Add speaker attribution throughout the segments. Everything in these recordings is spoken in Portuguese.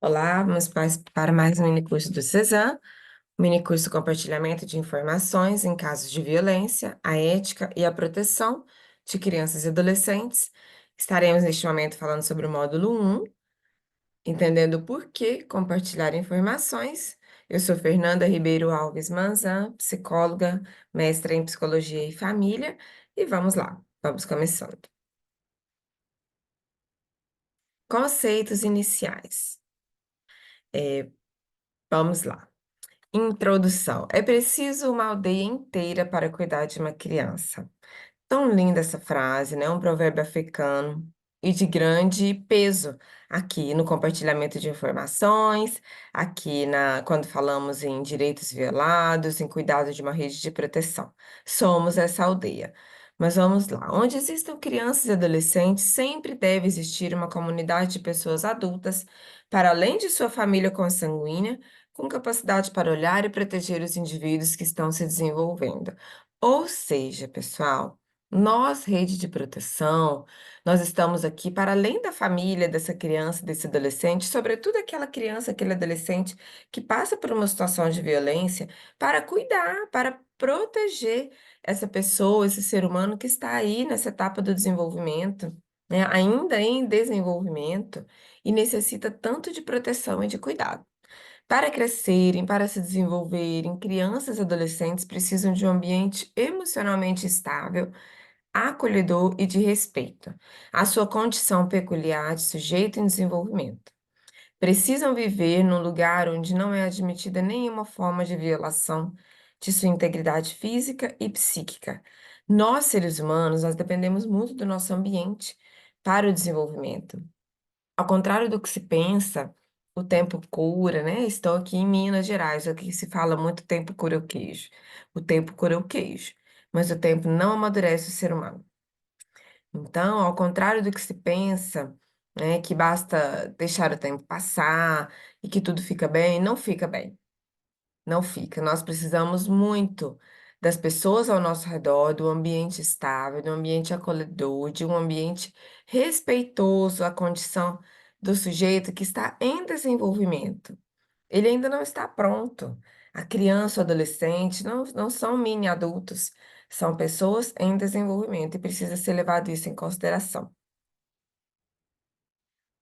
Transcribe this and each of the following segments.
Speaker 1: Olá, vamos para mais um minicurso do CESAM, minicurso Compartilhamento de Informações em Casos de Violência, a Ética e a Proteção de Crianças e Adolescentes. Estaremos neste momento falando sobre o módulo 1, entendendo por que compartilhar informações. Eu sou Fernanda Ribeiro Alves Manzan, psicóloga, mestra em Psicologia e Família, e vamos lá, vamos começando. Conceitos iniciais. Vamos lá. Introdução. É preciso uma aldeia inteira para cuidar de uma criança. Tão linda essa frase, né? Um provérbio africano e de grande peso aqui no compartilhamento de informações, quando falamos em direitos violados, em cuidado de uma rede de proteção. Somos essa aldeia. Mas vamos lá. Onde existam crianças e adolescentes, sempre deve existir uma comunidade de pessoas adultas, para além de sua família consanguínea, com capacidade para olhar e proteger os indivíduos que estão se desenvolvendo. Ou seja, pessoal, nós, rede de proteção, nós estamos aqui para além da família dessa criança, desse adolescente, sobretudo aquela criança, aquele adolescente que passa por uma situação de violência, para cuidar, para proteger essa pessoa, esse ser humano que está aí nessa etapa do desenvolvimento, né, ainda em desenvolvimento, e necessita tanto de proteção e de cuidado. Para crescerem, para se desenvolverem, crianças e adolescentes precisam de um ambiente emocionalmente estável, acolhedor e de respeito à sua condição peculiar de sujeito em desenvolvimento. Precisam viver num lugar onde não é admitida nenhuma forma de violação de sua integridade física e psíquica. Nós, seres humanos, nós dependemos muito do nosso ambiente para o desenvolvimento. Ao contrário do que se pensa, o tempo cura, né? Estou aqui em Minas Gerais, aqui se fala muito tempo cura o queijo. O tempo cura o queijo, mas o tempo não amadurece o ser humano. Então, ao contrário do que se pensa, né, que basta deixar o tempo passar e que tudo fica bem, não fica bem. Não fica. Nós precisamos muito das pessoas ao nosso redor, do ambiente estável, do ambiente acolhedor, de um ambiente respeitoso à condição do sujeito que está em desenvolvimento. Ele ainda não está pronto. A criança, o adolescente, não são mini adultos, são pessoas em desenvolvimento e precisa ser levado isso em consideração.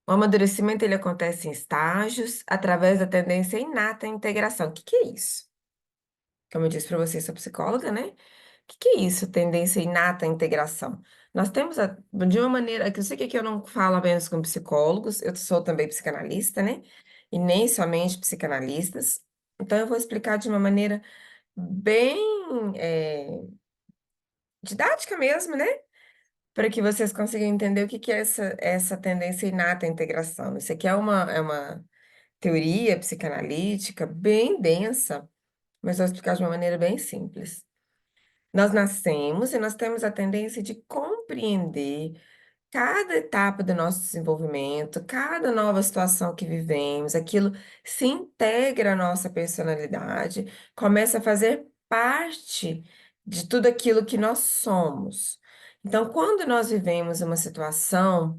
Speaker 1: O amadurecimento ele acontece em estágios, através da tendência inata à integração. O que que é isso? Como eu disse para você, sou psicóloga, né? O que que é isso, tendência inata à integração? Nós temos, de uma maneira, que eu sei que aqui eu não falo apenas com psicólogos, eu sou também psicanalista, né? E nem somente psicanalistas. Então, eu vou explicar de uma maneira bem didática mesmo, né? Para que vocês consigam entender o que que é essa tendência inata à integração. Isso aqui é uma teoria psicanalítica bem densa, mas vou explicar de uma maneira bem simples. Nós nascemos e nós temos a tendência de compreender cada etapa do nosso desenvolvimento, cada nova situação que vivemos, aquilo se integra à nossa personalidade, começa a fazer parte de tudo aquilo que nós somos. Então, quando nós vivemos uma situação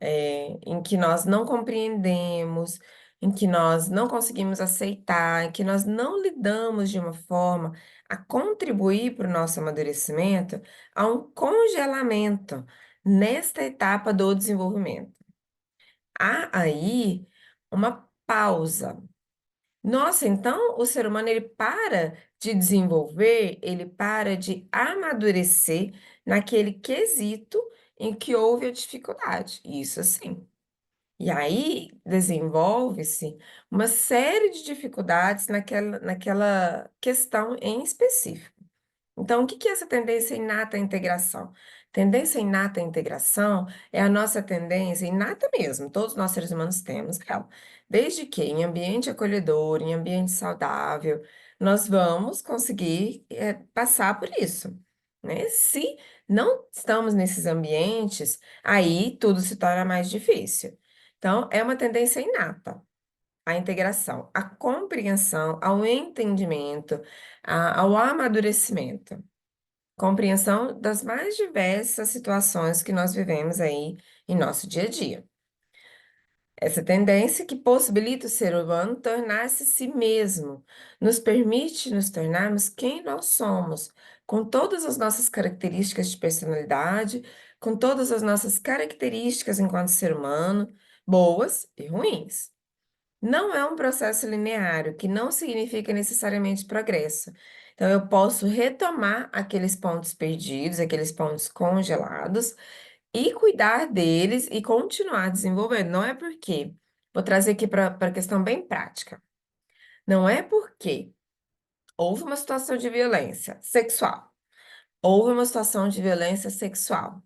Speaker 1: em que nós não compreendemos, em que nós não conseguimos aceitar, em que nós não lidamos de uma forma a contribuir para o nosso amadurecimento, há um congelamento nesta etapa do desenvolvimento. Há aí uma pausa. Nossa, então o ser humano ele para de desenvolver, ele para de amadurecer naquele quesito em que houve a dificuldade. Isso assim. E aí desenvolve-se uma série de dificuldades naquela questão em específico. Então, o que que é essa tendência inata à integração? Tendência inata à integração é a nossa tendência, inata mesmo, todos nós seres humanos temos ela. Desde que em ambiente acolhedor, em ambiente saudável, nós vamos conseguir passar por isso, né? Se não estamos nesses ambientes, aí tudo se torna mais difícil. Então, é uma tendência inata à integração, à compreensão, ao entendimento, ao amadurecimento. Compreensão das mais diversas situações que nós vivemos aí em nosso dia a dia. Essa tendência que possibilita o ser humano tornar-se si mesmo, nos permite nos tornarmos quem nós somos, com todas as nossas características de personalidade, com todas as nossas características enquanto ser humano, boas e ruins. Não é um processo linear, o que não significa necessariamente progresso. Então, eu posso retomar aqueles pontos perdidos, aqueles pontos congelados, e cuidar deles e continuar desenvolvendo. Não é porque, vou trazer aqui para a questão bem prática. Não é porque houve uma situação de violência sexual, houve uma situação de violência sexual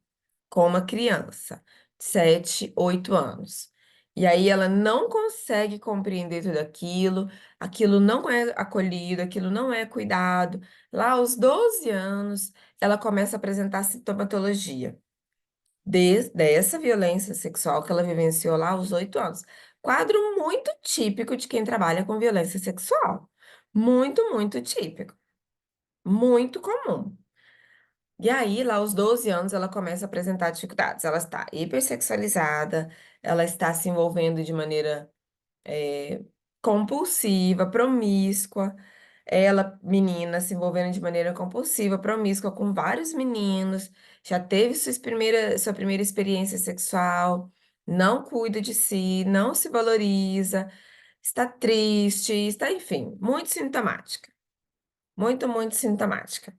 Speaker 1: com uma criança de 7, 8 anos. E aí ela não consegue compreender tudo aquilo, aquilo não é acolhido, aquilo não é cuidado. Lá aos 12 anos, ela começa a apresentar sintomatologia dessa violência sexual que ela vivenciou lá aos 8 anos. Quadro muito típico de quem trabalha com violência sexual. Muito, muito típico. Muito comum. E aí, lá aos 12 anos, ela começa a apresentar dificuldades. Ela está hipersexualizada, ela está se envolvendo de maneira eh, compulsiva, promíscua. Ela, menina, se envolvendo de maneira compulsiva, promíscua com vários meninos, já teve sua primeira experiência sexual, não cuida de si, não se valoriza, está triste, está, enfim, muito sintomática. Muito, muito sintomática.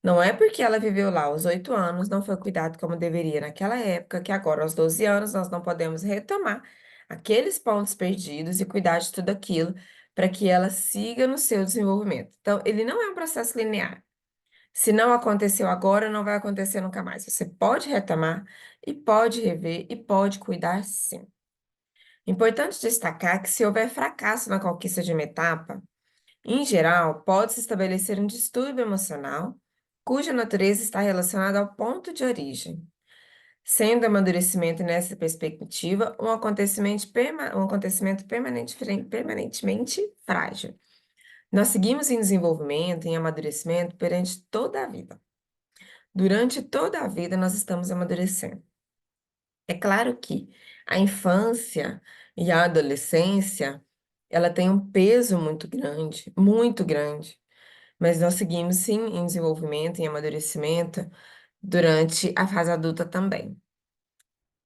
Speaker 1: Não é porque ela viveu lá aos 8 anos, não foi cuidado como deveria naquela época, que agora aos 12 anos nós não podemos retomar aqueles pontos perdidos e cuidar de tudo aquilo para que ela siga no seu desenvolvimento. Então, ele não é um processo linear. Se não aconteceu agora, não vai acontecer nunca mais. Você pode retomar e pode rever e pode cuidar sim. Importante destacar que se houver fracasso na conquista de uma etapa, em geral, pode-se estabelecer um distúrbio emocional, cuja natureza está relacionada ao ponto de origem, sendo o amadurecimento nessa perspectiva um acontecimento permanentemente frágil. Nós seguimos em desenvolvimento, em amadurecimento perante toda a vida. Durante toda a vida, nós estamos amadurecendo. É claro que a infância e a adolescência, ela tem um peso muito grande. Mas nós seguimos sim em desenvolvimento, em amadurecimento durante a fase adulta também.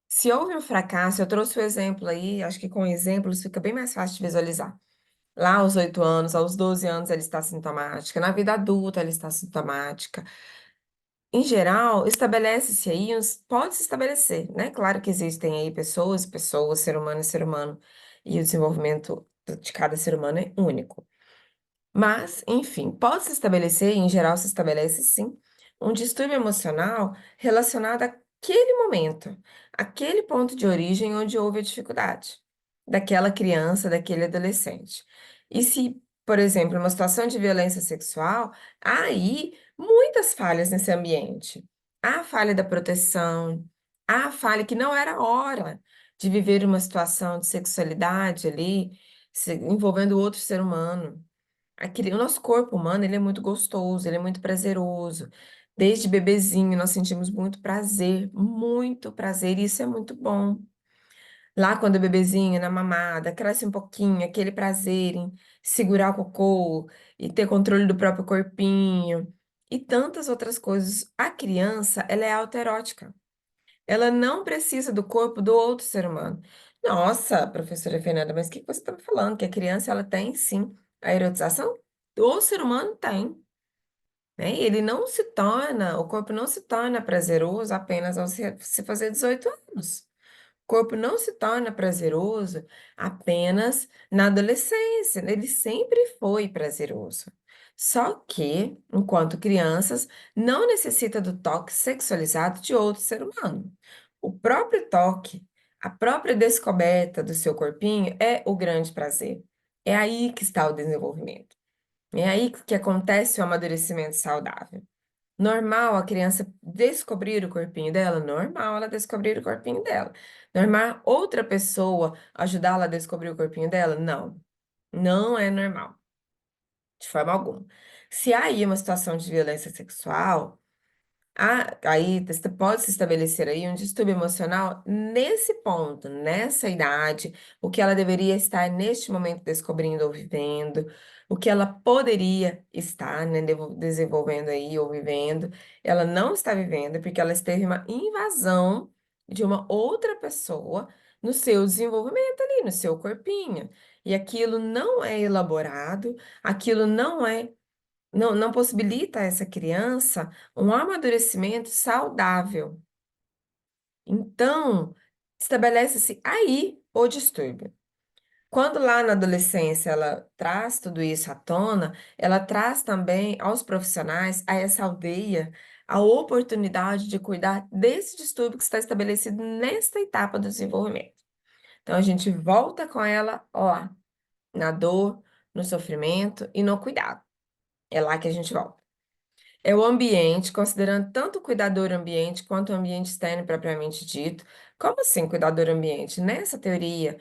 Speaker 1: Se houve um fracasso, eu trouxe o exemplo aí, acho que com exemplos fica bem mais fácil de visualizar. Lá aos 8 anos, aos 12 anos ela está sintomática, na vida adulta ela está sintomática. Em geral, estabelece-se aí, pode-se estabelecer, né? Claro que existem aí pessoas, ser humano, e o desenvolvimento de cada ser humano é único. Mas, enfim, pode-se estabelecer, em geral se estabelece sim, um distúrbio emocional relacionado àquele momento, aquele ponto de origem onde houve a dificuldade daquela criança, daquele adolescente. E se, por exemplo, uma situação de violência sexual, há aí muitas falhas nesse ambiente. Há a falha da proteção, há a falha que não era hora de viver uma situação de sexualidade ali, envolvendo outro ser humano. O nosso corpo humano, ele é muito gostoso, ele é muito prazeroso. Desde bebezinho, nós sentimos muito prazer, e isso é muito bom. Lá, quando o bebezinho, na mamada, cresce um pouquinho, aquele prazer em segurar o cocô e ter controle do próprio corpinho, e tantas outras coisas. A criança, ela é autoerótica. Ela não precisa do corpo do outro ser humano. Nossa, professora Fernanda, mas o que você está me falando? Que a criança ela tem sim a erotização? O ser humano tem, né? E ele não se torna, o corpo não se torna prazeroso apenas ao se fazer 18 anos. O corpo não se torna prazeroso apenas na adolescência, ele sempre foi prazeroso. Só que, enquanto crianças, não necessita do toque sexualizado de outro ser humano. O próprio toque, a própria descoberta do seu corpinho é o grande prazer. É aí que está o desenvolvimento. É aí que acontece o amadurecimento saudável. Normal a criança descobrir o corpinho dela? Normal ela descobrir o corpinho dela. Normal outra pessoa ajudá-la a descobrir o corpinho dela? Não, não é normal, de forma alguma. Se há aí uma situação de violência sexual, Aí pode se estabelecer aí um distúrbio emocional nesse ponto, nessa idade, o que ela deveria estar neste momento descobrindo ou vivendo, o que ela poderia estar, né, desenvolvendo aí ou vivendo, ela não está vivendo porque ela teve uma invasão de uma outra pessoa no seu desenvolvimento ali, no seu corpinho. E aquilo não é elaborado, aquilo não possibilita a essa criança um amadurecimento saudável. Então, estabelece-se aí o distúrbio. Quando lá na adolescência ela traz tudo isso à tona, ela traz também aos profissionais, a essa aldeia, a oportunidade de cuidar desse distúrbio que está estabelecido nesta etapa do desenvolvimento. Então, a gente volta com ela, ó, na dor, no sofrimento e no cuidado. É lá que a gente volta. É o ambiente, considerando tanto o cuidador ambiente quanto o ambiente externo propriamente dito. Como assim, cuidador ambiente? Nessa teoria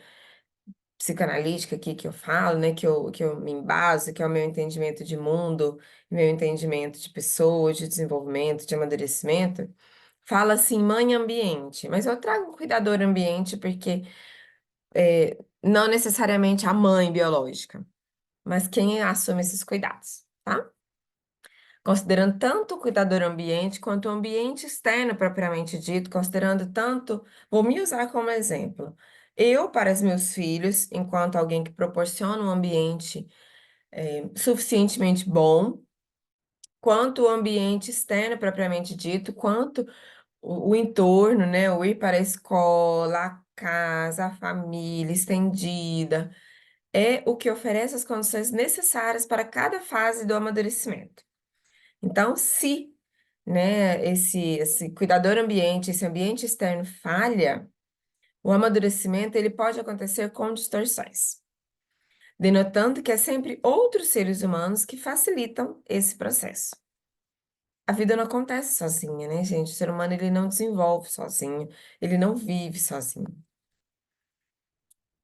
Speaker 1: psicanalítica aqui que eu falo, né, que eu me embaso, que é o meu entendimento de mundo, meu entendimento de pessoa, de desenvolvimento, de amadurecimento, fala assim, mãe ambiente. Mas eu trago o cuidador ambiente porque não necessariamente a mãe biológica, mas quem assume esses cuidados, tá? Considerando tanto o cuidador ambiente quanto o ambiente externo propriamente dito, considerando tanto, vou me usar como exemplo. Eu, para os meus filhos, enquanto alguém que proporciona um ambiente suficientemente bom, quanto o ambiente externo propriamente dito, quanto o entorno, né? O ir para a escola, a casa, a família estendida, é o que oferece as condições necessárias para cada fase do amadurecimento. Então, se, né, esse cuidador ambiente, esse ambiente externo falha, o amadurecimento ele pode acontecer com distorções, denotando que é sempre outros seres humanos que facilitam esse processo. A vida não acontece sozinha, né, gente? O ser humano ele não desenvolve sozinho, ele não vive sozinho.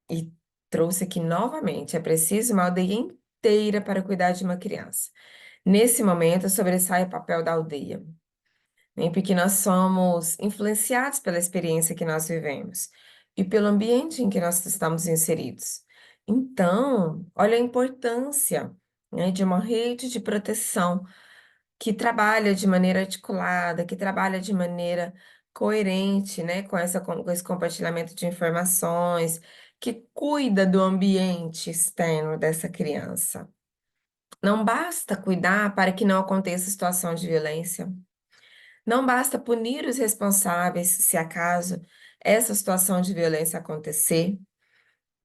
Speaker 1: E trouxe aqui novamente, é preciso uma aldeia inteira para cuidar de uma criança. Nesse momento, sobressai o papel da aldeia, né? Porque nós somos influenciados pela experiência que nós vivemos e pelo ambiente em que nós estamos inseridos. Então, olha a importância, né, de uma rede de proteção que trabalha de maneira articulada, que trabalha de maneira coerente, né, com esse compartilhamento de informações, que cuida do ambiente externo dessa criança. Não basta cuidar para que não aconteça situação de violência. Não basta punir os responsáveis se acaso essa situação de violência acontecer.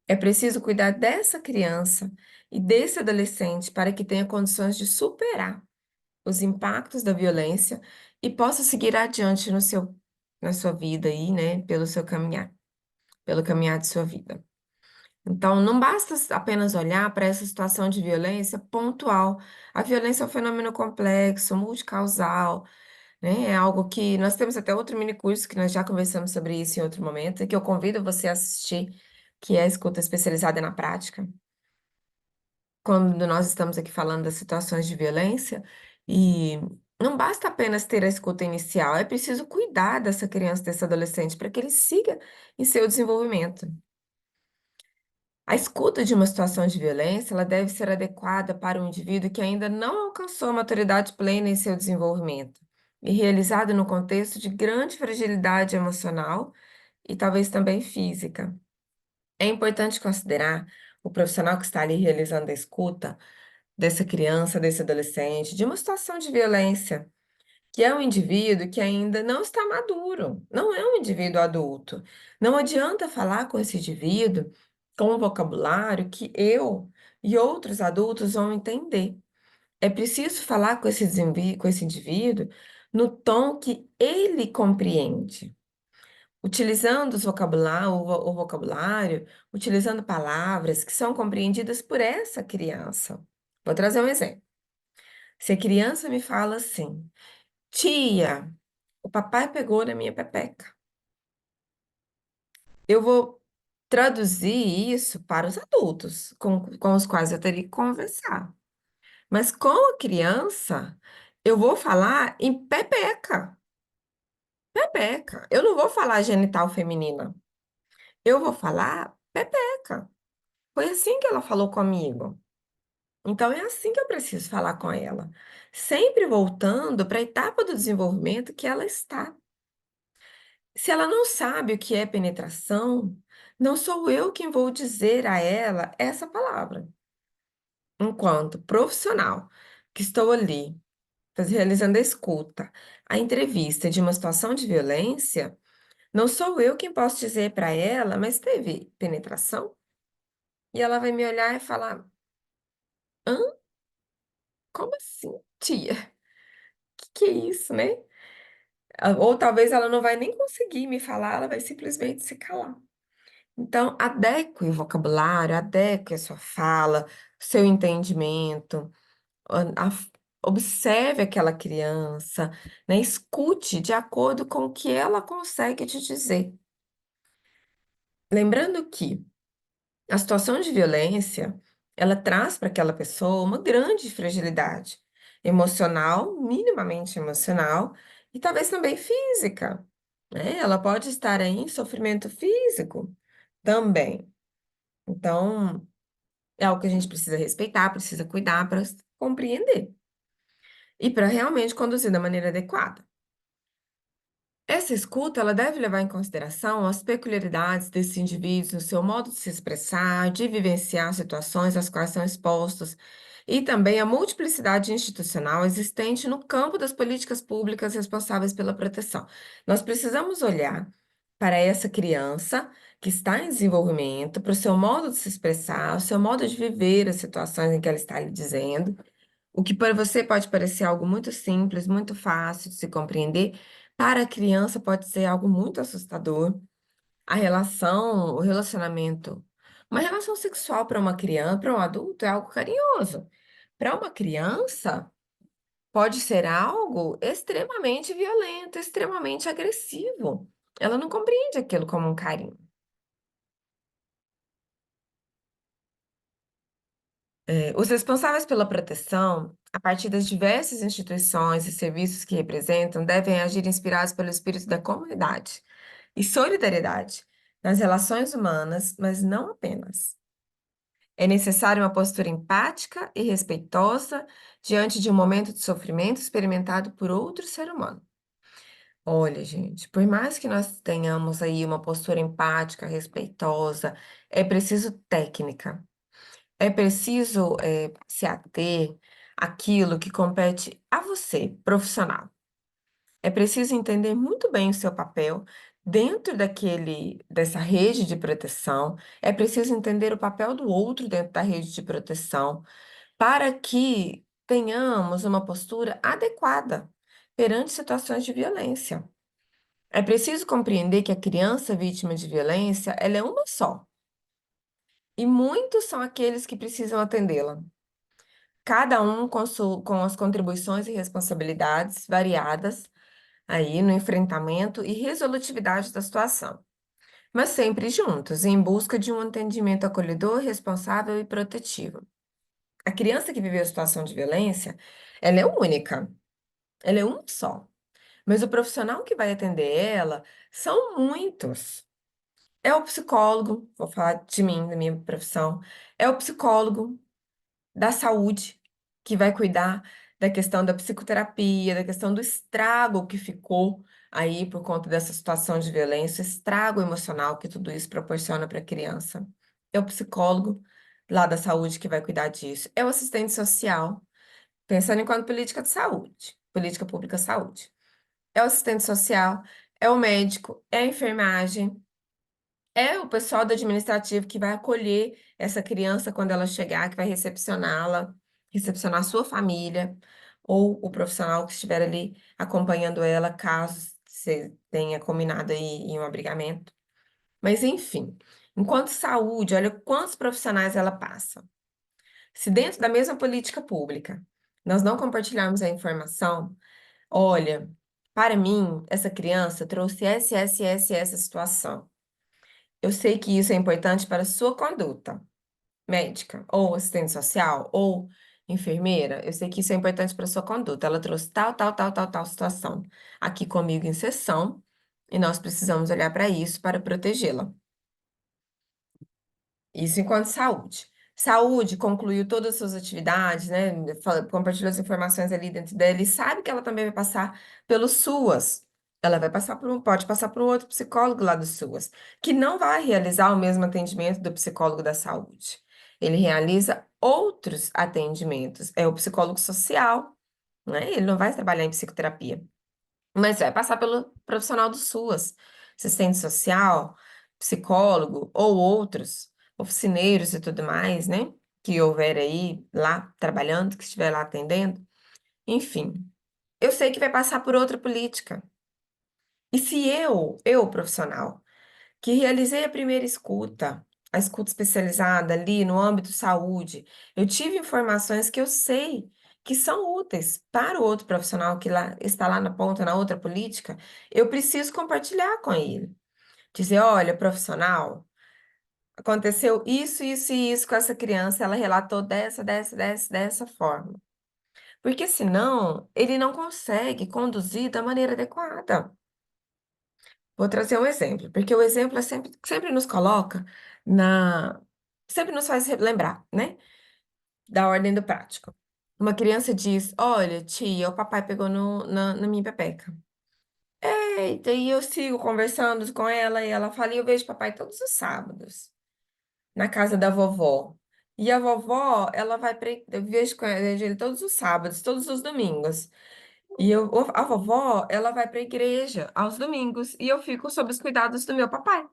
Speaker 1: É preciso cuidar dessa criança e desse adolescente para que tenha condições de superar os impactos da violência e possa seguir adiante na sua vida aí, né, pelo seu caminhar, pelo caminhar de sua vida. Então, não basta apenas olhar para essa situação de violência pontual. A violência é um fenômeno complexo, multicausal, né? É algo que nós temos até outro mini curso que nós já conversamos sobre isso em outro momento, e que eu convido você a assistir, que é a escuta especializada na prática, quando nós estamos aqui falando das situações de violência, e não basta apenas ter a escuta inicial, é preciso cuidar dessa criança, desse adolescente, para que ele siga em seu desenvolvimento. A escuta de uma situação de violência, ela deve ser adequada para um indivíduo que ainda não alcançou a maturidade plena em seu desenvolvimento e realizado no contexto de grande fragilidade emocional e talvez também física. É importante considerar o profissional que está ali realizando a escuta dessa criança, desse adolescente, de uma situação de violência, que é um indivíduo que ainda não está maduro, não é um indivíduo adulto. Não adianta falar com esse indivíduo com um vocabulário que eu e outros adultos vão entender. É preciso falar com esse indivíduo no tom que ele compreende, utilizando o vocabulário, utilizando palavras que são compreendidas por essa criança. Vou trazer um exemplo. Se a criança me fala assim, tia, o papai pegou na minha pepeca. Eu vou traduzir isso para os adultos com os quais eu teria que conversar. Mas com a criança, eu vou falar em pepeca. Pepeca. Eu não vou falar genital feminina. Eu vou falar pepeca. Foi assim que ela falou comigo. Então é assim que eu preciso falar com ela. Sempre voltando para a etapa do desenvolvimento que ela está. Se ela não sabe o que é penetração, não sou eu quem vou dizer a ela essa palavra. Enquanto profissional que estou ali, realizando a escuta, a entrevista de uma situação de violência, não sou eu quem posso dizer para ela, mas teve penetração? E ela vai me olhar e falar: hã? Como assim, tia? Que é isso, né? Ou talvez ela não vai nem conseguir me falar, ela vai simplesmente se calar. Então, adeque o vocabulário, adeque a sua fala, seu entendimento, a- a- observe aquela criança, né? Escute de acordo com o que ela consegue te dizer. Lembrando que a situação de violência, ela traz para aquela pessoa uma grande fragilidade emocional, minimamente emocional, e talvez também física, né? Ela pode estar aí em sofrimento físico também. Então, é algo que a gente precisa respeitar, precisa cuidar para compreender e para realmente conduzir da maneira adequada. Essa escuta, ela deve levar em consideração as peculiaridades desses indivíduos no seu modo de se expressar, de vivenciar situações às quais são expostos, e também a multiplicidade institucional existente no campo das políticas públicas responsáveis pela proteção. Nós precisamos olhar para essa criança que está em desenvolvimento, para o seu modo de se expressar, o seu modo de viver as situações em que ela está lhe dizendo, o que para você pode parecer algo muito simples, muito fácil de se compreender, para a criança pode ser algo muito assustador. A relação, o relacionamento, uma relação sexual para uma criança, para um adulto, é algo carinhoso. Para uma criança, pode ser algo extremamente violento, extremamente agressivo. Ela não compreende aquilo como um carinho. Os responsáveis pela proteção, a partir das diversas instituições e serviços que representam, devem agir inspirados pelo espírito da comunidade e solidariedade nas relações humanas, mas não apenas. É necessária uma postura empática e respeitosa diante de um momento de sofrimento experimentado por outro ser humano. Olha, gente, por mais que nós tenhamos aí uma postura empática, respeitosa, é preciso técnica. É preciso, se ater àquilo que compete a você, profissional. É preciso entender muito bem o seu papel dentro dessa rede de proteção. É preciso entender o papel do outro dentro da rede de proteção, para que tenhamos uma postura adequada perante situações de violência. É preciso compreender que a criança vítima de violência, ela é uma só, e muitos são aqueles que precisam atendê-la. Cada um com as contribuições e responsabilidades variadas aí no enfrentamento e resolutividade da situação, mas sempre juntos, em busca de um entendimento acolhedor, responsável e protetivo. A criança que viveu a situação de violência, ela é única, ela é uma só, mas o profissional que vai atender ela são muitos. É o psicólogo, vou falar de mim, da minha profissão, é o psicólogo da saúde, que vai cuidar da questão da psicoterapia, da questão do estrago que ficou aí por conta dessa situação de violência, estrago emocional que tudo isso proporciona para a criança. É o psicólogo lá da saúde que vai cuidar disso. É o assistente social, pensando enquanto política de saúde, política pública de saúde. É o assistente social, é o médico, é a enfermagem, é o pessoal do administrativo que vai acolher essa criança quando ela chegar, que vai recepcioná-la, recepcionar a sua família, ou o profissional que estiver ali acompanhando ela, caso você tenha combinado aí em um abrigamento. Mas, enfim, enquanto saúde, olha quantos profissionais ela passa. Se dentro da mesma política pública nós não compartilharmos a informação, olha, para mim, essa criança trouxe essa situação. Eu sei que isso é importante para a sua conduta médica, ou assistente social, ou enfermeira. Eu sei que isso é importante para a sua conduta. Ela trouxe tal situação aqui comigo em sessão. e nós precisamos olhar para isso para protegê-la. Isso enquanto saúde. Saúde concluiu todas as suas atividades, né? Compartilhou as informações ali dentro dela e sabe que ela também vai passar pelo SUAS. Ela vai passar pode passar por um outro psicólogo lá do SUAS, que não vai realizar o mesmo atendimento do psicólogo da saúde. Ele realiza outros atendimentos. É o psicólogo social, né? Ele não vai trabalhar em psicoterapia. Mas vai passar pelo profissional do SUAS, assistente social, psicólogo ou outros, oficineiros e tudo mais, né? Que houver aí lá trabalhando, que estiver lá atendendo. Enfim, eu sei que vai passar por outra política. E se eu profissional, que realizei a primeira escuta, a escuta especializada ali no âmbito saúde, eu tive informações que eu sei que são úteis para o outro profissional que lá está lá na ponta, na outra política, eu preciso compartilhar com ele. Dizer, olha, profissional, aconteceu isso, isso e isso com essa criança, ela relatou dessa forma. Porque senão ele não consegue conduzir da maneira adequada. Vou trazer um exemplo, porque o exemplo é sempre nos coloca na. Sempre nos faz lembrar, né? Da ordem do prático. Uma criança diz: Olha, tia, o papai pegou na minha pepeca. Eita, e eu sigo conversando com ela e ela fala: e eu vejo papai todos os sábados, na casa da vovó. E a vovó, ela vai para. Eu vejo ele todos os sábados, todos os domingos. A vovó, ela vai para a igreja aos domingos e eu fico sob os cuidados do meu papai.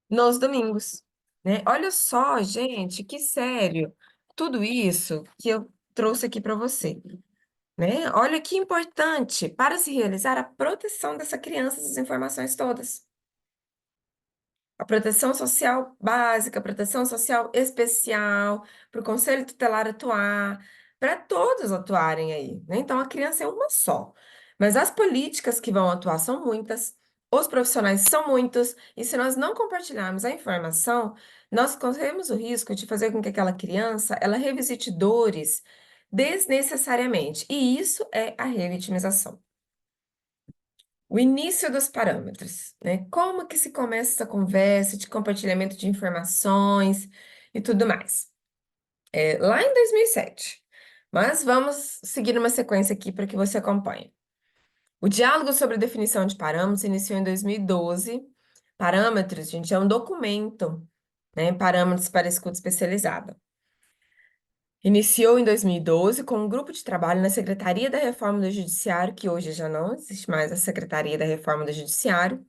Speaker 1: Nos domingos, né? Olha só, gente, que sério. Tudo isso que eu trouxe aqui para você, né? Olha que importante para se realizar a proteção dessa criança, essas informações todas. A proteção social básica, a proteção social especial, para o Conselho Tutelar atuar, para todos atuarem aí, né? Então, a criança é uma só. Mas as políticas que vão atuar são muitas, os profissionais são muitos, e se nós não compartilharmos a informação, nós corremos o risco de fazer com que aquela criança, ela revisite dores desnecessariamente, e isso é a revitimização. O início dos parâmetros, né? Como que se começa essa conversa de compartilhamento de informações e tudo mais? Lá em 2007. Mas vamos seguir uma sequência aqui para que você acompanhe. O diálogo sobre a definição de parâmetros iniciou em 2012. Parâmetros, gente, é um documento, né? Parâmetros para escuta especializada. Iniciou em 2012 com um grupo de trabalho na Secretaria da Reforma do Judiciário, que hoje já não existe mais a Secretaria da Reforma do Judiciário.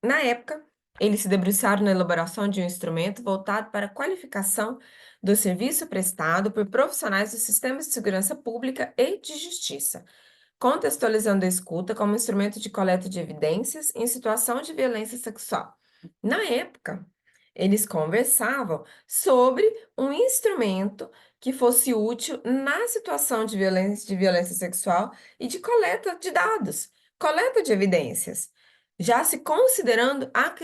Speaker 1: Na época, eles se debruçaram na elaboração de um instrumento voltado para a qualificação do serviço prestado por profissionais dos sistemas de segurança pública e de justiça, contextualizando a escuta como instrumento de coleta de evidências em situação de violência sexual. Na época, eles conversavam sobre um instrumento que fosse útil na situação de violência sexual e de coleta de dados, coleta de evidências, já se considerando a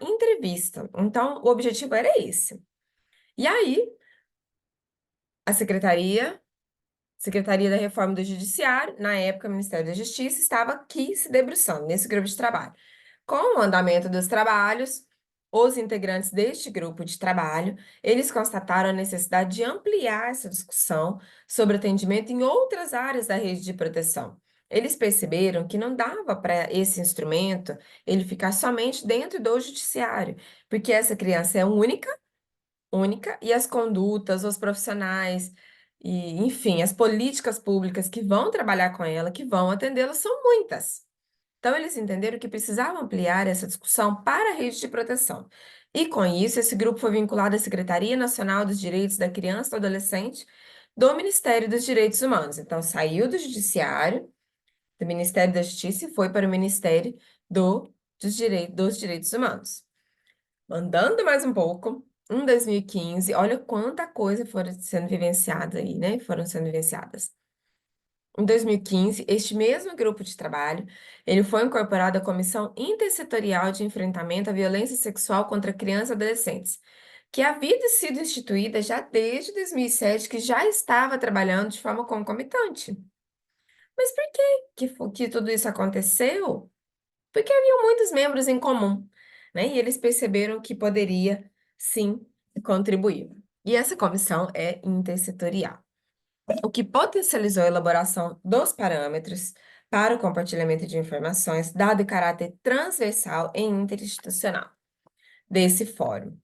Speaker 1: entrevista. Então, o objetivo era esse. E aí, a Secretaria da Reforma do Judiciário, na época, o Ministério da Justiça, estava aqui se debruçando nesse grupo de trabalho. Com o andamento dos trabalhos, os integrantes deste grupo de trabalho, eles constataram a necessidade de ampliar essa discussão sobre atendimento em outras áreas da rede de proteção. Eles perceberam que não dava para esse instrumento ele ficar somente dentro do judiciário, porque essa criança é única, e as condutas, os profissionais, e, enfim, as políticas públicas que vão trabalhar com ela, que vão atendê-la, são muitas. Então, eles entenderam que precisavam ampliar essa discussão para a rede de proteção. E, com isso, esse grupo foi vinculado à Secretaria Nacional dos Direitos da Criança e do Adolescente do Ministério dos Direitos Humanos. Então, saiu do Judiciário, do Ministério da Justiça, e foi para o Ministério dos Direitos Humanos. Andando mais um pouco, em 2015, olha quanta coisa foram sendo vivenciada aí, né? Foram sendo vivenciadas. Em 2015, este mesmo grupo de trabalho, ele foi incorporado à Comissão Intersetorial de Enfrentamento à Violência Sexual contra Crianças e Adolescentes, que havia sido instituída já desde 2007, que já estava trabalhando de forma concomitante. Mas por que tudo isso aconteceu? porque haviam muitos membros em comum, né? E eles perceberam que poderia, sim, contribuir. E essa comissão é intersetorial, o que potencializou a elaboração dos parâmetros para o compartilhamento de informações, dado o caráter transversal e interinstitucional desse fórum,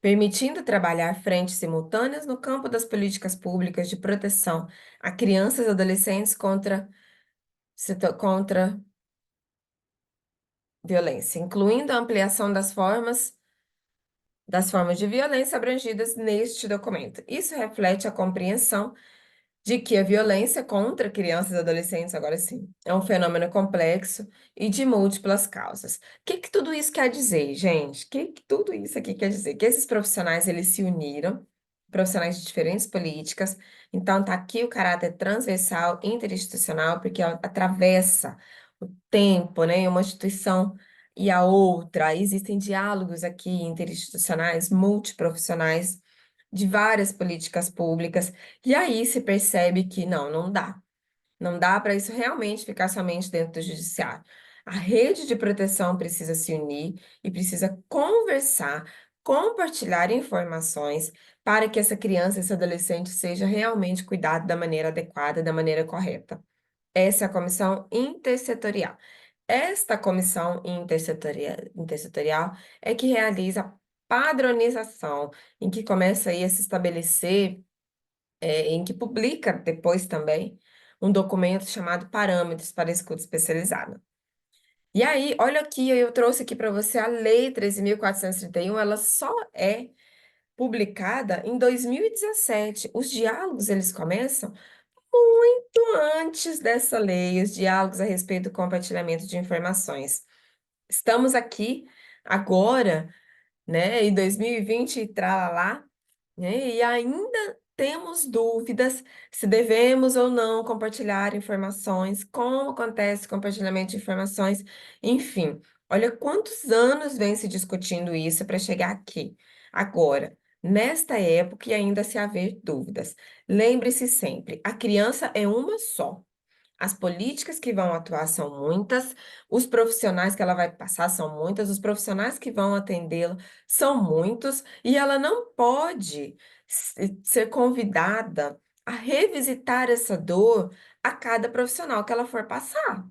Speaker 1: permitindo trabalhar frentes simultâneas no campo das políticas públicas de proteção a crianças e adolescentes contra violência, incluindo a ampliação das formas de violência abrangidas neste documento. Isso reflete a compreensão de que a violência contra crianças e adolescentes, agora sim, é um fenômeno complexo e de múltiplas causas. O que que tudo isso quer dizer, gente? O que que tudo isso aqui quer dizer? Que esses profissionais, eles se uniram, profissionais de diferentes políticas, então tá aqui o caráter transversal, interinstitucional, porque atravessa o tempo, né? Uma instituição e a outra, existem diálogos aqui interinstitucionais, multiprofissionais, de várias políticas públicas, e aí se percebe que não dá. Não dá para isso realmente ficar somente dentro do judiciário. A rede de proteção precisa se unir e precisa conversar, compartilhar informações para que essa criança, esse adolescente seja realmente cuidado da maneira adequada, da maneira correta. Essa é a comissão intersetorial. Esta comissão intersetorial é que realiza a padronização, em que começa aí a se estabelecer, em que publica depois também, um documento chamado Parâmetros para Escuta Especializada. E aí, olha aqui, eu trouxe aqui para você a Lei 13.431, ela só é publicada em 2017. Os diálogos, eles começam muito antes dessa lei, os diálogos a respeito do compartilhamento de informações. Estamos aqui agora, né, em 2020 e tralalá, né, e ainda temos dúvidas se devemos ou não compartilhar informações, como acontece o compartilhamento de informações, enfim. Olha quantos anos vem se discutindo isso para chegar aqui, agora, nesta época e ainda se haver dúvidas. Lembre-se sempre, a criança é uma só. As políticas que vão atuar são muitas, os profissionais que ela vai passar são muitas, os profissionais que vão atendê-la são muitos, e ela não pode ser convidada a revisitar essa dor a cada profissional que ela for passar,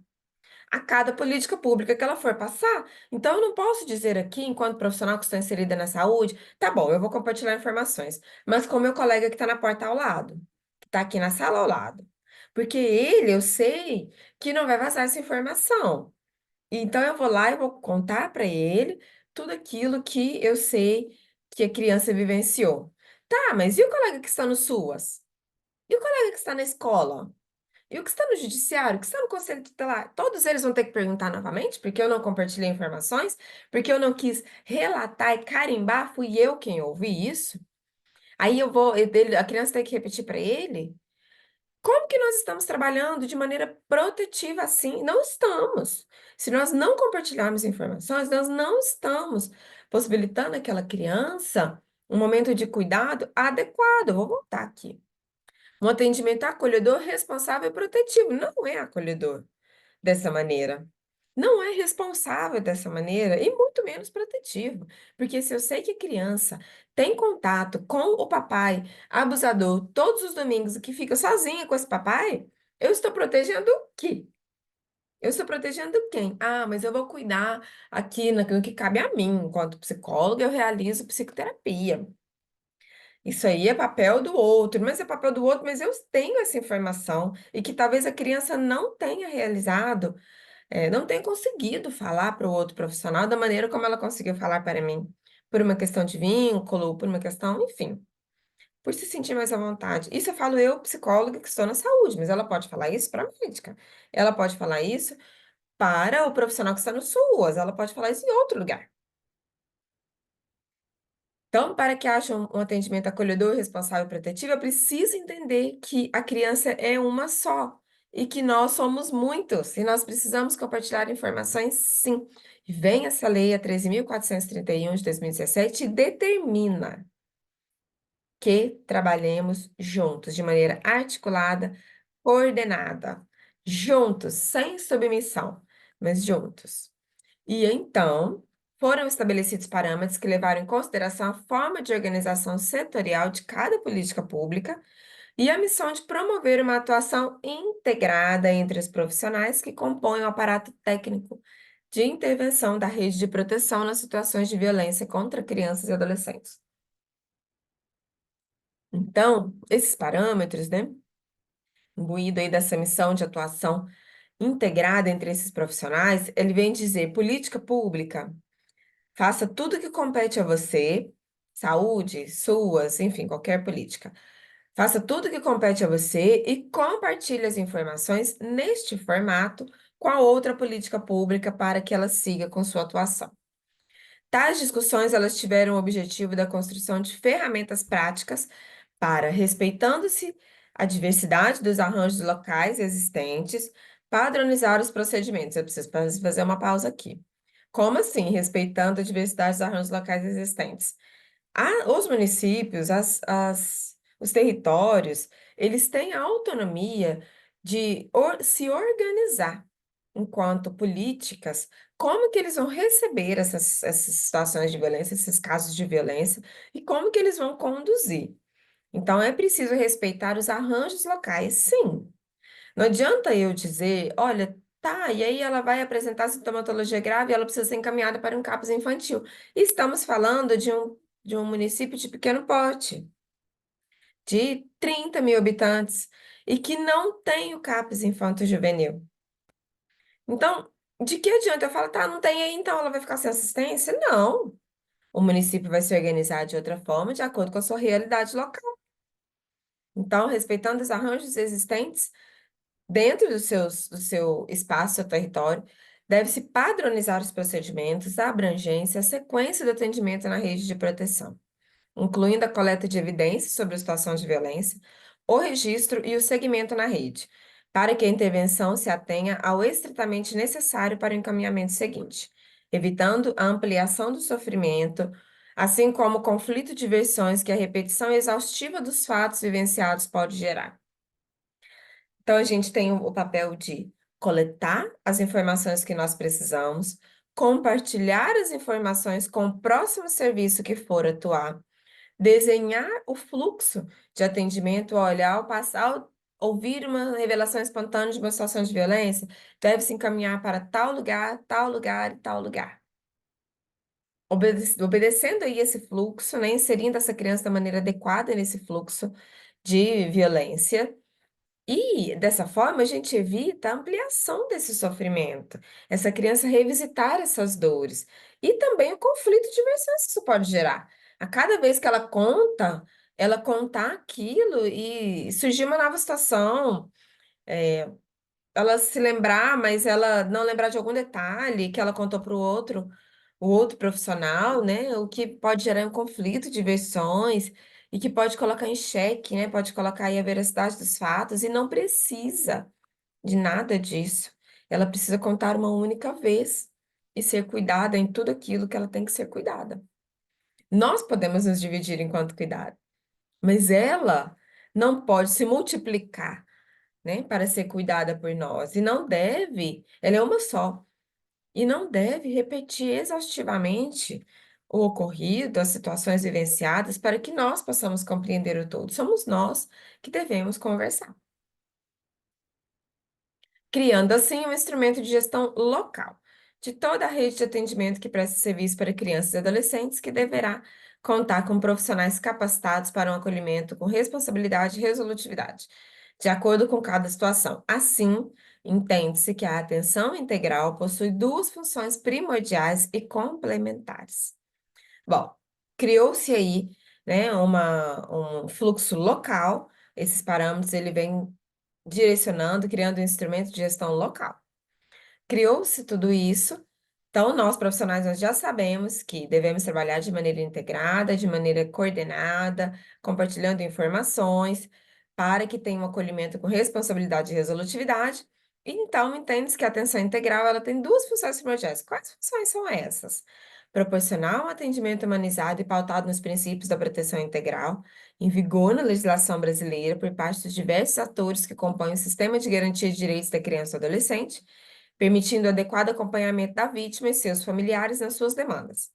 Speaker 1: a cada política pública que ela for passar. Então, eu não posso dizer aqui, enquanto profissional que estou inserida na saúde, tá bom, eu vou compartilhar informações, mas com o meu colega que está na porta ao lado, que está aqui na sala ao lado. Porque ele, eu sei que não vai vazar essa informação. Então, eu vou lá e vou contar para ele tudo aquilo que eu sei que a criança vivenciou. Tá, mas e o colega que está no SUAS? E o colega que está na escola? E o que está no judiciário, o que está no conselho tutelar, todos eles vão ter que perguntar novamente, porque eu não compartilhei informações, porque eu não quis relatar e carimbar, fui eu quem ouvi isso. Aí a criança tem que repetir para ele. Como que nós estamos trabalhando de maneira protetiva assim? Não estamos. Se nós não compartilharmos informações, nós não estamos possibilitando àquela criança um momento de cuidado adequado. Eu vou voltar aqui. Um atendimento acolhedor, responsável e protetivo. Não é acolhedor dessa maneira. Não é responsável dessa maneira e muito menos protetivo. Porque se eu sei que a criança tem contato com o papai abusador todos os domingos e que fica sozinha com esse papai, eu estou protegendo o quê? Eu estou protegendo quem? Ah, mas eu vou cuidar aqui naquilo que cabe a mim. Enquanto psicóloga, eu realizo psicoterapia. Isso aí é papel do outro, mas é papel do outro, mas eu tenho essa informação e que talvez a criança não tenha realizado, não tenha conseguido falar para o outro profissional da maneira como ela conseguiu falar para mim, por uma questão de vínculo, por uma questão, enfim, por se sentir mais à vontade. Isso eu falo eu, psicóloga, que estou na saúde, mas ela pode falar isso para a médica, ela pode falar isso para o profissional que está no SUAS, ela pode falar isso em outro lugar. Então, para que haja um atendimento acolhedor, responsável e protetivo, eu preciso entender que a criança é uma só e que nós somos muitos e nós precisamos compartilhar informações, sim. E vem essa lei, a 13.431 de 2017, e determina que trabalhemos juntos, de maneira articulada, coordenada, juntos, sem submissão, mas juntos. E então foram estabelecidos parâmetros que levaram em consideração a forma de organização setorial de cada política pública e a missão de promover uma atuação integrada entre os profissionais que compõem o aparato técnico de intervenção da rede de proteção nas situações de violência contra crianças e adolescentes. Então, esses parâmetros, né, imbuído aí dessa missão de atuação integrada entre esses profissionais, ele vem dizer: política pública, faça tudo o que compete a você, saúde, suas, enfim, qualquer política. Faça tudo o que compete a você e compartilhe as informações neste formato com a outra política pública para que ela siga com sua atuação. Tais discussões elas tiveram o objetivo da construção de ferramentas práticas para, respeitando-se a diversidade dos arranjos locais existentes, padronizar os procedimentos. Eu preciso fazer uma pausa aqui. Como assim, respeitando a diversidade dos arranjos locais existentes? Os municípios, os territórios, eles têm a autonomia de se organizar enquanto políticas, como que eles vão receber essas situações de violência, esses casos de violência, e como que eles vão conduzir. Então, é preciso respeitar os arranjos locais, sim. Não adianta eu dizer, olha, tá, e aí ela vai apresentar sintomatologia grave e ela precisa ser encaminhada para um CAPS infantil. Estamos falando de um município de pequeno porte, de 30 mil habitantes, e que não tem o CAPS infanto-juvenil. Então, de que adianta eu falar, tá, não tem aí, então ela vai ficar sem assistência? Não. O município vai se organizar de outra forma, de acordo com a sua realidade local. Então, respeitando os arranjos existentes, dentro do seu espaço, seu território, deve-se padronizar os procedimentos, a abrangência, a sequência do atendimento na rede de proteção, incluindo a coleta de evidências sobre a situação de violência, o registro e o segmento na rede, para que a intervenção se atenha ao estritamente necessário para o encaminhamento seguinte, evitando a ampliação do sofrimento, assim como o conflito de versões que a repetição exaustiva dos fatos vivenciados pode gerar. Então, a gente tem o papel de coletar as informações que nós precisamos, compartilhar as informações com o próximo serviço que for atuar, desenhar o fluxo de atendimento, olhar, ao passar, ao ouvir uma revelação espontânea de uma situação de violência, deve-se encaminhar para tal lugar, tal lugar e tal lugar. Obedecendo aí esse fluxo, né, inserindo essa criança da maneira adequada nesse fluxo de violência, e dessa forma a gente evita a ampliação desse sofrimento, essa criança revisitar essas dores e também o conflito de versões que isso pode gerar. A cada vez que ela contar aquilo e surgir uma nova situação, ela se lembrar, mas ela não lembrar de algum detalhe que ela contou para o outro profissional, né? O que pode gerar um conflito de versões e que pode colocar em xeque, né? Pode colocar aí a veracidade dos fatos e não precisa de nada disso. Ela precisa contar uma única vez e ser cuidada em tudo aquilo que ela tem que ser cuidada. Nós podemos nos dividir enquanto cuidado, mas ela não pode se multiplicar, né, para ser cuidada por nós. E não deve, ela é uma só, e não deve repetir exaustivamente o ocorrido, as situações vivenciadas, para que nós possamos compreender o todo. Somos nós que devemos conversar, criando assim um instrumento de gestão local de toda a rede de atendimento que presta serviço para crianças e adolescentes, que deverá contar com profissionais capacitados para um acolhimento com responsabilidade e resolutividade, de acordo com cada situação. Assim, entende-se que a atenção integral possui duas funções primordiais e complementares. Bom, criou-se aí, né, um fluxo local. Esses parâmetros ele vem direcionando, criando um instrumento de gestão local. Criou-se tudo isso, então nós profissionais nós já sabemos que devemos trabalhar de maneira integrada, de maneira coordenada, compartilhando informações, para que tenha um acolhimento com responsabilidade e resolutividade. E então, entende-se que a atenção integral ela tem duas funções primordiais. Quais funções são essas? Proporcionar um atendimento humanizado e pautado nos princípios da proteção integral, em vigor na legislação brasileira por parte dos diversos atores que compõem o sistema de garantia de direitos da criança e do adolescente, permitindo o adequado acompanhamento da vítima e seus familiares nas suas demandas,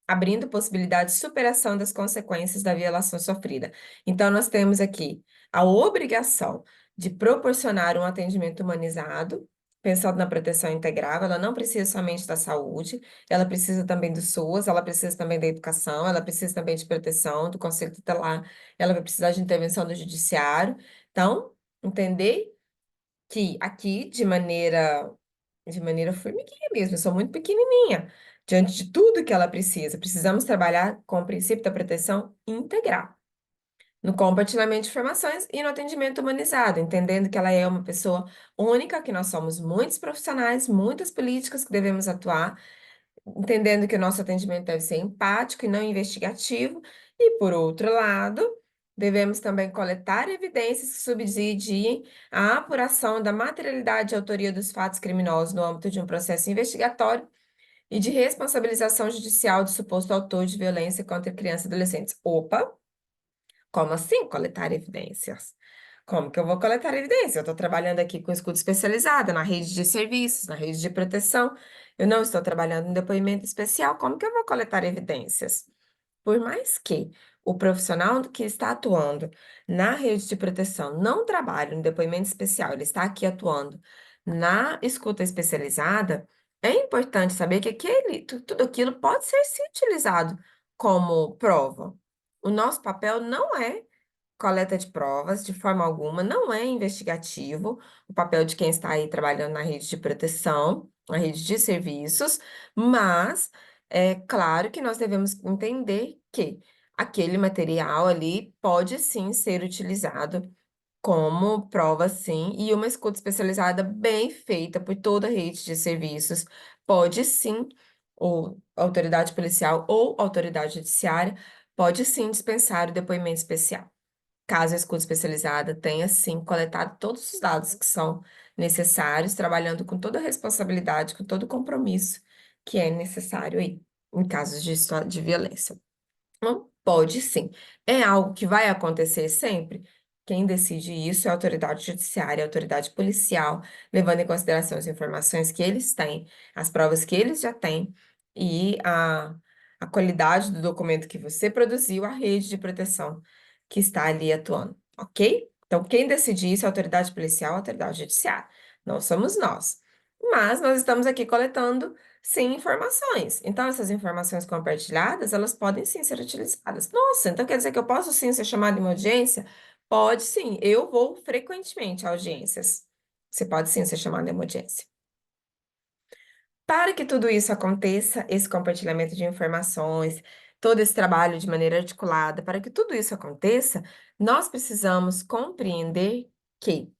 Speaker 1: abrindo possibilidade de superação das consequências da violação sofrida. Então, nós temos aqui a obrigação de proporcionar um atendimento humanizado, pensando na proteção integral. Ela não precisa somente da saúde, ela precisa também do SUS, ela precisa também da educação, ela precisa também de proteção, do conselho tutelar, ela vai precisar de intervenção do judiciário. Então, entender que aqui, de maneira formiguinha mesmo, eu sou muito pequenininha, diante de tudo que ela precisa. Precisamos trabalhar com o princípio da proteção integral, no compartilhamento de informações e no atendimento humanizado, entendendo que ela é uma pessoa única, que nós somos muitos profissionais, muitas políticas que devemos atuar, entendendo que o nosso atendimento deve ser empático e não investigativo, e, por outro lado, devemos também coletar evidências que subsidiem a apuração da materialidade e autoria dos fatos criminosos no âmbito de um processo investigatório e de responsabilização judicial do suposto autor de violência contra crianças e adolescentes. Opa! Como assim coletar evidências? Como que eu vou coletar evidência? Eu estou trabalhando aqui com escuta especializada, na rede de serviços, na rede de proteção. Eu não estou trabalhando em depoimento especial. Como que eu vou coletar evidências? Por mais que o profissional que está atuando na rede de proteção não trabalhe no depoimento especial, ele está aqui atuando na escuta especializada, é importante saber que tudo aquilo pode ser sim utilizado como prova. O nosso papel não é coleta de provas, de forma alguma, não é investigativo, o papel de quem está aí trabalhando na rede de proteção, na rede de serviços, mas é claro que nós devemos entender que aquele material ali pode sim ser utilizado como prova, sim, e uma escuta especializada bem feita por toda a rede de serviços pode sim, ou autoridade policial ou autoridade judiciária, pode sim dispensar o depoimento especial. Caso a escuta especializada tenha, sim, coletado todos os dados que são necessários, trabalhando com toda a responsabilidade, com todo o compromisso que é necessário aí, em casos de violência. Não pode sim. É algo que vai acontecer sempre? Quem decide isso é a autoridade judiciária, a autoridade policial, levando em consideração as informações que eles têm, as provas que eles já têm e a qualidade do documento que você produziu, a rede de proteção que está ali atuando, ok? Então, quem decide isso é a autoridade policial, a autoridade judiciária. Não somos nós. Mas nós estamos aqui coletando sim informações. Então, essas informações compartilhadas, elas podem sim ser utilizadas. Nossa, então quer dizer que eu posso sim ser chamada em uma audiência? Pode sim, eu vou frequentemente a audiências. Você pode sim ser chamada em uma audiência. Para que tudo isso aconteça, esse compartilhamento de informações, todo esse trabalho de maneira articulada, para que tudo isso aconteça, nós precisamos compreender que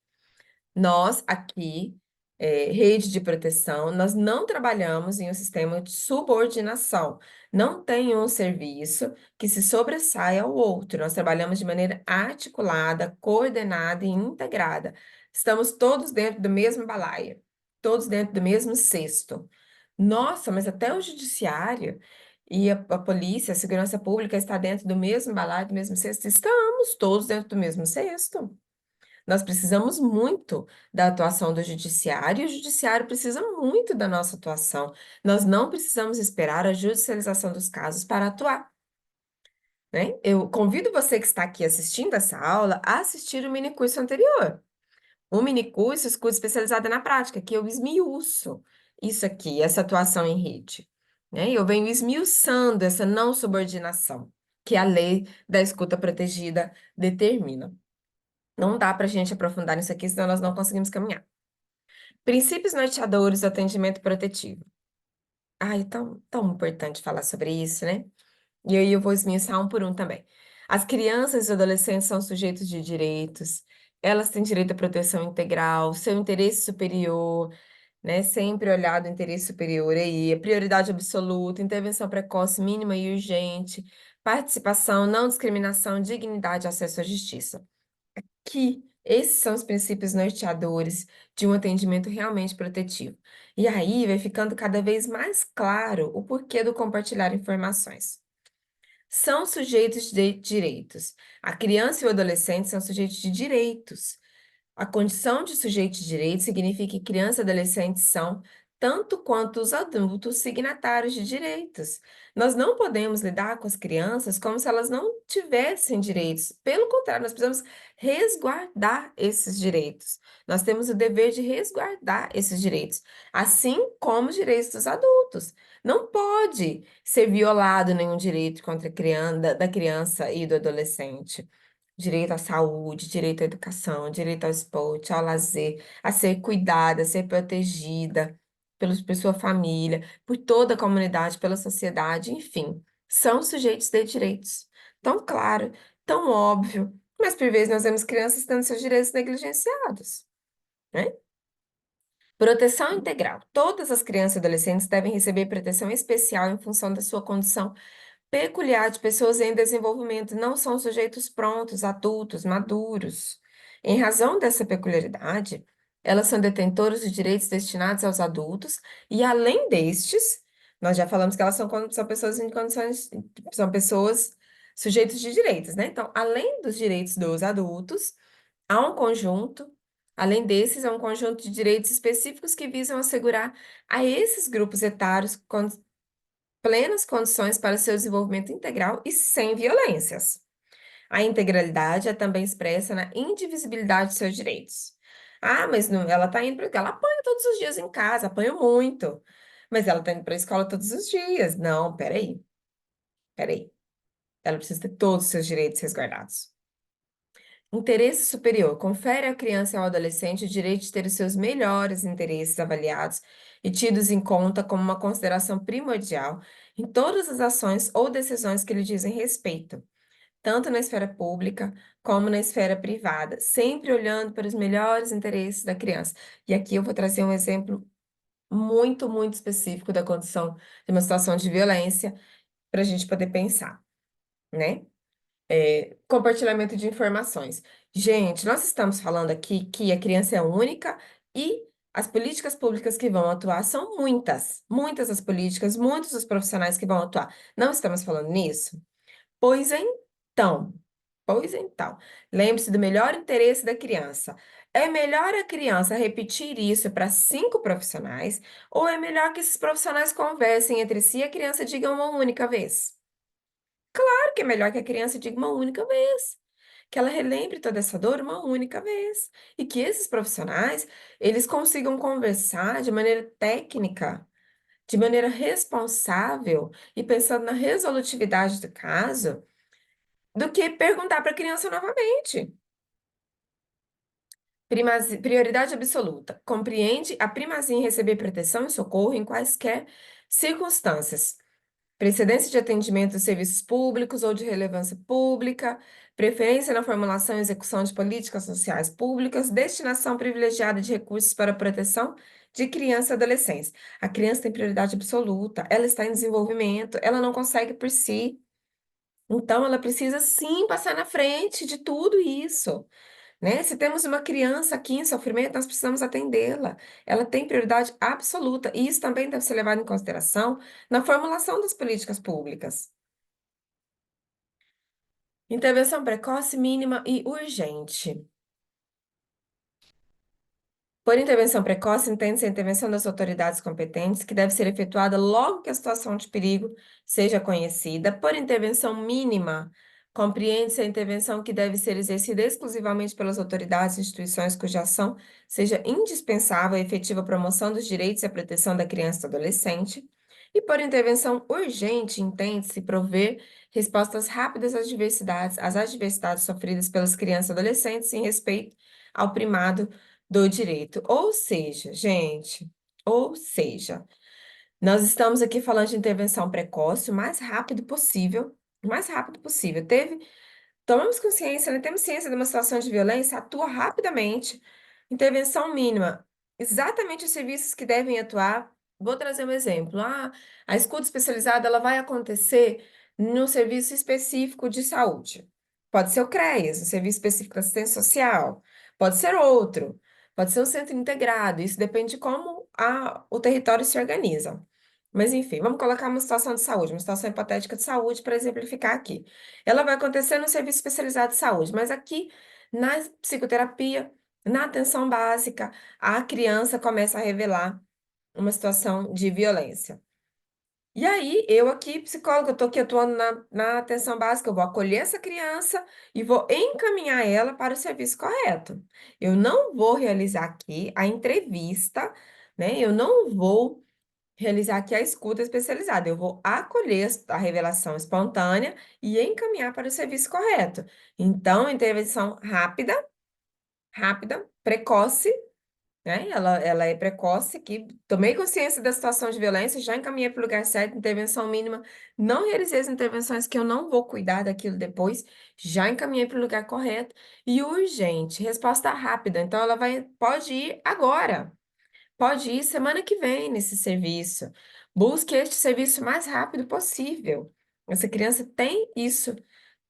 Speaker 1: nós aqui, rede de proteção, nós não trabalhamos em um sistema de subordinação. Não tem um serviço que se sobressaia ao outro. Nós trabalhamos de maneira articulada, coordenada e integrada. Estamos todos dentro do mesmo balaio, todos dentro do mesmo cesto. Nossa, mas até o judiciário e a polícia, a segurança pública está dentro do mesmo balaio, do mesmo cesto? Estamos todos dentro do mesmo cesto. Nós precisamos muito da atuação do judiciário, e o judiciário precisa muito da nossa atuação. Nós não precisamos esperar a judicialização dos casos para atuar, né? Eu convido você que está aqui assistindo essa aula a assistir o minicurso anterior. O minicurso escuta especializada na prática, que eu esmiuço isso aqui, essa atuação em rede, né? E eu venho esmiuçando essa não subordinação que a lei da escuta protegida determina. Não dá para a gente aprofundar nisso aqui, senão nós não conseguimos caminhar. Princípios norteadores do atendimento protetivo. Ai, tão importante falar sobre isso, né? E aí eu vou esmiuçar um por um também. As crianças e os adolescentes são sujeitos de direitos, elas têm direito à proteção integral, seu interesse superior, né? Sempre olhado o interesse superior aí, a prioridade absoluta, intervenção precoce, mínima e urgente, participação, não discriminação, dignidade e acesso à justiça. Que esses são os princípios norteadores de um atendimento realmente protetivo. E aí vai ficando cada vez mais claro o porquê do compartilhar informações. São sujeitos de direitos. A criança e o adolescente são sujeitos de direitos. A condição de sujeito de direito significa que crianças e adolescentes são, tanto quanto os adultos, signatários de direitos. Nós não podemos lidar com as crianças como se elas não tivessem direitos. Pelo contrário, nós precisamos resguardar esses direitos. Nós temos o dever de resguardar esses direitos, assim como os direitos dos adultos. Não pode ser violado nenhum direito contra a criança, da criança e do adolescente. Direito à saúde, direito à educação, direito ao esporte, ao lazer, a ser cuidada, a ser protegida por sua família, por toda a comunidade, pela sociedade, enfim, são sujeitos de direitos. Tão claro, tão óbvio, mas por vezes nós vemos crianças tendo seus direitos negligenciados, né? Proteção integral. Todas as crianças e adolescentes devem receber proteção especial em função da sua condição peculiar de pessoas em desenvolvimento, não são sujeitos prontos, adultos, maduros. Em razão dessa peculiaridade, elas são detentoras de direitos destinados aos adultos, e além destes, nós já falamos que elas são pessoas em condições, são pessoas sujeitos de direitos, né? Então, além dos direitos dos adultos, há um conjunto, além desses, há um conjunto de direitos específicos que visam assegurar a esses grupos etários plenas condições para seu desenvolvimento integral e sem violências. A integralidade é também expressa na indivisibilidade de seus direitos. Ah, mas não, ela está indo para ela apanha todos os dias em casa, apanha muito. Mas ela está indo para a escola todos os dias. Não, peraí, peraí. Ela precisa ter todos os seus direitos resguardados. Interesse superior. Confere à criança e ao adolescente o direito de ter os seus melhores interesses avaliados e tidos em conta como uma consideração primordial em todas as ações ou decisões que lhe dizem respeito, tanto na esfera pública como na esfera privada, sempre olhando para os melhores interesses da criança. E aqui eu vou trazer um exemplo muito, muito específico da condição de uma situação de violência para a gente poder pensar, né? Compartilhamento de informações. Gente, nós estamos falando aqui que a criança é única e as políticas públicas que vão atuar são muitas, muitas as políticas, muitos os profissionais que vão atuar. Não estamos falando nisso? Pois então, pois então, lembre-se do melhor interesse da criança. É melhor a criança repetir isso para 5 profissionais ou é melhor que esses profissionais conversem entre si e a criança diga uma única vez? Claro que é melhor que a criança diga uma única vez, que ela relembre toda essa dor uma única vez, e que esses profissionais, eles consigam conversar de maneira técnica, de maneira responsável e pensando na resolutividade do caso, do que perguntar para a criança novamente. Prioridade absoluta. Compreende a primazia em receber proteção e socorro em quaisquer circunstâncias. Precedência de atendimento dos serviços públicos ou de relevância pública, preferência na formulação e execução de políticas sociais públicas, destinação privilegiada de recursos para a proteção de crianças e adolescentes. A criança tem prioridade absoluta, ela está em desenvolvimento, ela não consegue por si. Então, ela precisa sim passar na frente de tudo isso, né? Se temos uma criança aqui em sofrimento, nós precisamos atendê-la. Ela tem prioridade absoluta, e isso também deve ser levado em consideração na formulação das políticas públicas. Intervenção precoce, mínima e urgente. Por intervenção precoce, entende-se a intervenção das autoridades competentes, que deve ser efetuada logo que a situação de perigo seja conhecida. Por intervenção mínima, compreende-se a intervenção que deve ser exercida exclusivamente pelas autoridades e instituições cuja ação seja indispensável à efetiva promoção dos direitos e à proteção da criança e do adolescente. E por intervenção urgente, entende-se prover respostas rápidas às adversidades sofridas pelas crianças e adolescentes em respeito ao primado do direito. Ou seja, gente, ou seja, nós estamos aqui falando de intervenção precoce o mais rápido possível. Tomamos consciência, né? Temos ciência de uma situação de violência, atua rapidamente. Intervenção mínima, exatamente os serviços que devem atuar. Vou trazer um exemplo. A escuta especializada ela vai acontecer no serviço específico de saúde. Pode ser o CREAS, o Serviço Específico de Assistência Social. Pode ser outro. Pode ser um centro integrado. Isso depende de como o território se organiza. Mas, enfim, vamos colocar uma situação de saúde, uma situação hipotética de saúde para exemplificar aqui. Ela vai acontecer no serviço especializado de saúde, mas aqui na psicoterapia, Na atenção básica, a criança começa a revelar uma situação de violência. E aí, eu aqui, psicóloga, eu tô aqui atuando na atenção básica, eu vou acolher essa criança e vou encaminhar ela para o serviço correto. Eu não vou realizar aqui a entrevista, né? Eu não vou realizar aqui a escuta especializada. Eu vou acolher a revelação espontânea e encaminhar para o serviço correto. Então, intervenção rápida, precoce, né? Ela é precoce, que tomei consciência da situação de violência, já encaminhei para o lugar certo, intervenção mínima, não realizei as intervenções que eu não vou cuidar daquilo depois, já encaminhei para o lugar correto. E urgente, resposta rápida. Então, pode ir agora. Pode ir semana que vem nesse serviço. Busque este serviço o mais rápido possível. Essa criança tem isso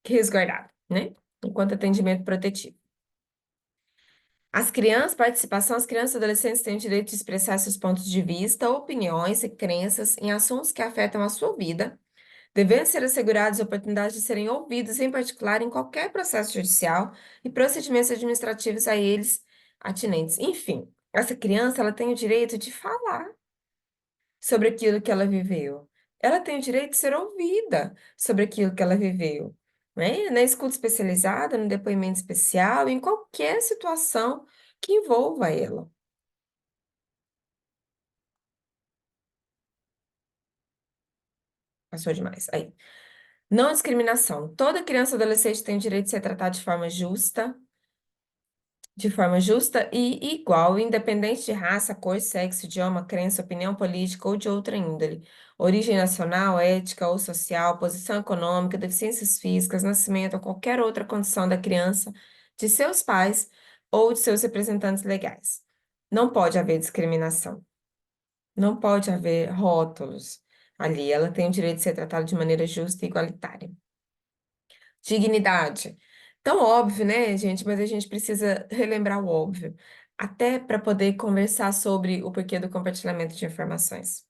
Speaker 1: que resguardar, né? Enquanto atendimento protetivo. As crianças e adolescentes têm o direito de expressar seus pontos de vista, opiniões e crenças em assuntos que afetam a sua vida, devendo ser asseguradas oportunidades de serem ouvidos, em particular em qualquer processo judicial e procedimentos administrativos a eles atinentes. Enfim, essa criança, ela tem o direito de falar sobre aquilo que ela viveu. Ela tem o direito de ser ouvida sobre aquilo que ela viveu, né? Na escuta especializada, no depoimento especial, em qualquer situação que envolva ela. Passou demais. Aí. Não discriminação. Toda criança e adolescente tem o direito de ser tratada de forma justa e igual, independente de raça, cor, sexo, idioma, crença, opinião política ou de outra índole, origem nacional, ética ou social, posição econômica, deficiências físicas, nascimento ou qualquer outra condição da criança, de seus pais ou de seus representantes legais. Não pode haver discriminação, não pode haver rótulos ali. Ela tem o direito de ser tratada de maneira justa e igualitária. Dignidade. Tão óbvio, né, gente? Mas a gente precisa relembrar o óbvio, até para poder conversar sobre o porquê do compartilhamento de informações.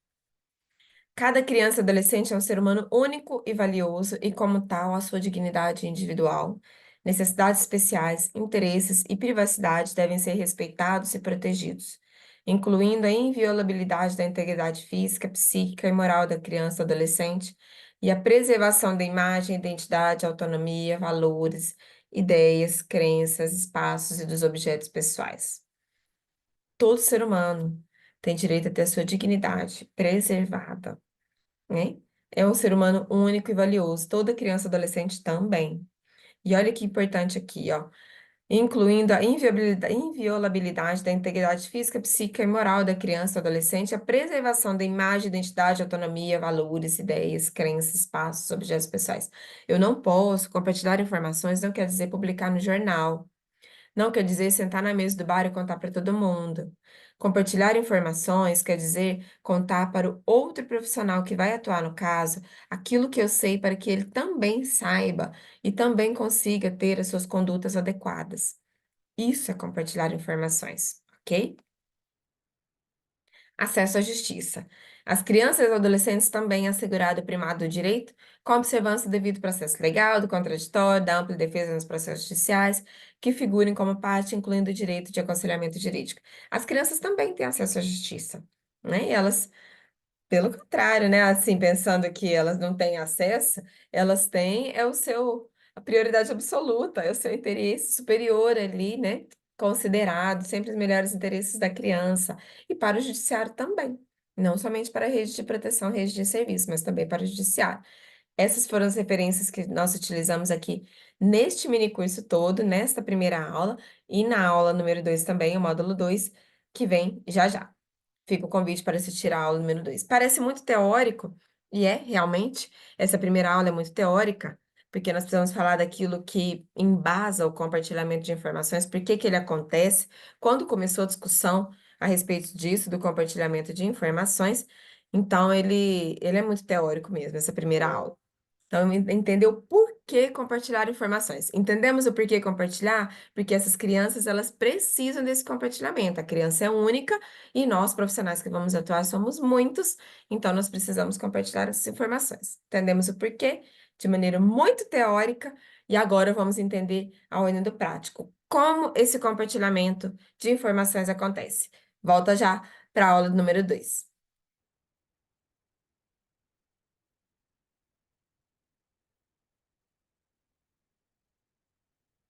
Speaker 1: Cada criança e adolescente é um ser humano único e valioso, e, como tal, a sua dignidade individual, necessidades especiais, interesses e privacidade devem ser respeitados e protegidos, incluindo a inviolabilidade da integridade física, psíquica e moral da criança e adolescente, e a preservação da imagem, identidade, autonomia, valores, ideias, crenças, espaços e dos objetos pessoais. Todo ser humano tem direito a ter a sua dignidade preservada, né? É um ser humano único e valioso, toda criança e adolescente também. E olha que importante aqui, ó, incluindo a inviolabilidade da integridade física, psíquica e moral da criança e adolescente, a preservação da imagem, identidade, autonomia, valores, ideias, crenças, espaços, objetos pessoais. Eu não posso compartilhar informações, não quer dizer publicar no jornal. Não quer dizer sentar na mesa do bar e contar para todo mundo. Compartilhar informações quer dizer contar para o outro profissional que vai atuar no caso aquilo que eu sei para que ele também saiba e também consiga ter as suas condutas adequadas. Isso é compartilhar informações, ok? Acesso à justiça. As crianças e adolescentes também é assegurado o primado do direito, com observância do devido processo legal, do contraditório, da ampla defesa nos processos judiciais, que figurem como parte, incluindo o direito de aconselhamento jurídico. As crianças também têm acesso à justiça, né? E elas, pelo contrário, né? Assim, pensando que elas não têm acesso, elas têm a prioridade absoluta, é o seu interesse superior ali, né? Considerado sempre os melhores interesses da criança e para o judiciário também. Não somente para a rede de proteção, rede de serviço, mas também para o judiciário. Essas foram as referências que nós utilizamos aqui neste mini curso todo, nesta primeira aula, e na aula número 2 também, o módulo 2 que vem já já. Fica o convite para assistir a aula número 2. Parece muito teórico, e é realmente. Essa primeira aula é muito teórica, porque nós precisamos falar daquilo que embasa o compartilhamento de informações, por que que ele acontece, quando começou a discussão a respeito disso, do compartilhamento de informações. Então, ele é muito teórico mesmo, essa primeira aula. Então, entender o porquê compartilhar informações. Entendemos o porquê compartilhar? Porque essas crianças, elas precisam desse compartilhamento. A criança é única e nós, profissionais que vamos atuar, somos muitos, então nós precisamos compartilhar essas informações. Entendemos o porquê de maneira muito teórica e agora vamos entender a ordem do prático. como esse compartilhamento de informações acontece. Volta já para a aula número 2.